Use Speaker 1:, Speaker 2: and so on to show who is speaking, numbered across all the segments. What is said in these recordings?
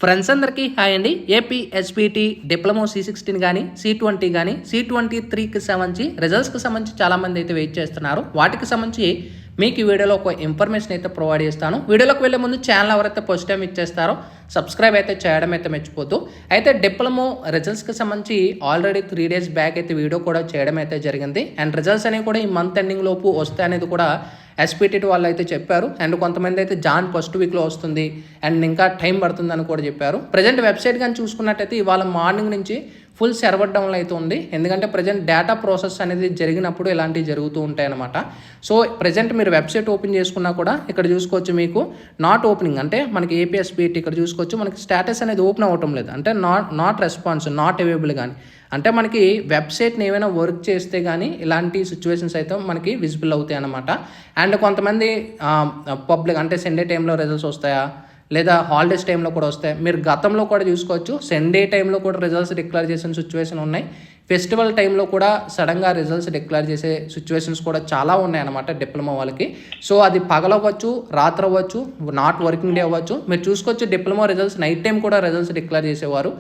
Speaker 1: Friends అందరికీ hi అండి. AP SPT diploma C16 కానీ C20 కానీ C23కి సంబంధించి రిజల్ట్స్కి సంబంధించి చాలామంది అయితే వెయిట్ చేస్తున్నారు. వాటికి సంబంధించి మీకు ఈ వీడియోలో ఒక ఇన్ఫర్మేషన్ అయితే ప్రొవైడ్ చేస్తాను. వీడియోలోకి వెళ్ళే ముందు ఛానల్ ఎవరైతే ఫస్ట్ టైం ఇచ్చేస్తారో సబ్స్క్రైబ్ అయితే చేయడం అయితే మర్చిపోతూ. అయితే డిప్లొమా రిజల్ట్స్కి సంబంధించి ఆల్రెడీ 3 days బ్యాక్ అయితే వీడియో కూడా చేయడం అయితే జరిగింది. అండ్ రిజల్ట్స్ అనేవి కూడా ఈ మంత్ ఎండింగ్ లోపు వస్తాయి అనేది కూడా ఎస్పీటీ వాళ్ళు అయితే చెప్పారు. అండ్ కొంతమంది అయితే జాన్ ఫస్ట్ వీక్లో వస్తుంది అండ్ ఇంకా టైం పడుతుందని కూడా చెప్పారు. ప్రజెంట్ వెబ్సైట్ కానీ చూసుకున్నట్టయితే ఇవాళ మార్నింగ్ నుంచి ఫుల్ సర్వర్ డౌన్ అయితే ఉంది. ఎందుకంటే ప్రజెంట్ డేటా ప్రాసెస్ అనేది జరిగినప్పుడు ఇలాంటివి జరుగుతూ ఉంటాయి అన్నమాట. సో ప్రజెంట్ మీరు వెబ్సైట్ ఓపెన్ చేసుకున్నా కూడా ఇక్కడ చూసుకోవచ్చు, మీకు నాట్ ఓపెనింగ్ అంటే మనకి ఏపీఎస్పీటీ ఇక్కడ చూసుకోవచ్చు, మనకి స్టేటస్ అనేది ఓపెన్ అవ్వటం లేదు. అంటే నాట్ రెస్పాన్స్, నాట్ అవైలబుల్ కానీ, అంటే మనకి వెబ్సైట్ని ఏమైనా వర్క్ చేస్తే కానీ ఇలాంటి సిచ్యువేషన్స్ అయితే మనకి విజిబుల్ అవుతాయి అన్నమాట. అండ్ కొంతమంది పబ్లిక్ అంటే సండే టైంలో రిజల్ట్స్ వస్తాయా లేదా హాలిడేస్ టైంలో కూడా వస్తాయి. మీరు గతంలో కూడా చూసుకోవచ్చు, సండే టైంలో కూడా రిజల్ట్స్ డిక్లేర్ చేసిన సిచ్యువేషన్ ఉన్నాయి. ఫెస్టివల్ టైంలో కూడా సడన్గా రిజల్ట్స్ డిక్లేర్ చేసే సిచ్యువేషన్స్ కూడా చాలా ఉన్నాయి అన్నమాట డిప్లొమా వాళ్ళకి. సో అది పగలవ్వచ్చు, రాత్రి అవ్వచ్చు, నాట్ వర్కింగ్ డే అవ్వచ్చు. మీరు చూసుకోవచ్చు డిప్లొమా రిజల్ట్స్ నైట్ టైం కూడా రిజల్ట్స్ డిక్లేర్ చేసేవారు.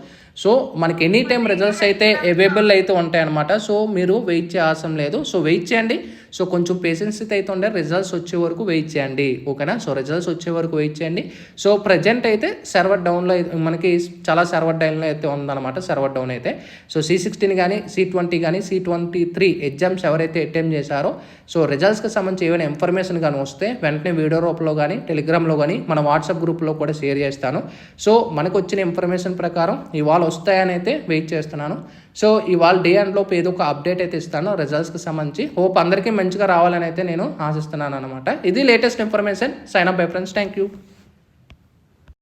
Speaker 1: సో మనకి ఎనీ టైం రిజల్ట్స్ అయితే అవైలబుల్ అయితే ఉంటాయి అనమాట. సో మీరు వెయిట్ చేయాల్సిన లేదు. సో వెయిట్ చేయండి. సో కొంచెం పేషెన్స్ అయితే ఉండే, రిజల్ట్స్ వచ్చే వరకు వెయిట్ చేయండి, ఓకేనా. సో రిజల్ట్స్ వచ్చే వరకు వెయిట్ చేయండి. సో ప్రజెంట్ అయితే సర్వర్ డౌన్లో మనకి చాలా సర్వర్ డౌన్లో అయితే ఉందన్నమాట. సర్వర్ డౌన్ అయితే సో C16 కానీ C20 కానీ C23 ఎగ్జామ్స్ ఎవరైతే అటెంప్ట్ చేశారో సో రిజల్ట్స్కి సంబంధించి ఏమైనా ఇన్ఫర్మేషన్ కానీ వస్తే వెంటనే వీడియో రూపంలో కానీ టెలిగ్రామ్లో కానీ మన వాట్సాప్ గ్రూప్లో కూడా షేర్ చేస్తాను. సో మనకు వచ్చిన ఇన్ఫర్మేషన్ ప్రకారం ఇవాళ వస్తాయని అయితే వెయిట్ చేస్తున్నాను. సో ఇవాళ డే అండ్లోపు ఏదో ఒక అప్డేట్ అయితే ఇస్తాను రిజల్ట్స్కి సంబంధించి. హోప్ అందరికీ మంచిగా రావాలని అయితే నేను ఆశిస్తున్నాను అనమాట. ఇది latest information. Sign up bye friends. Thank you.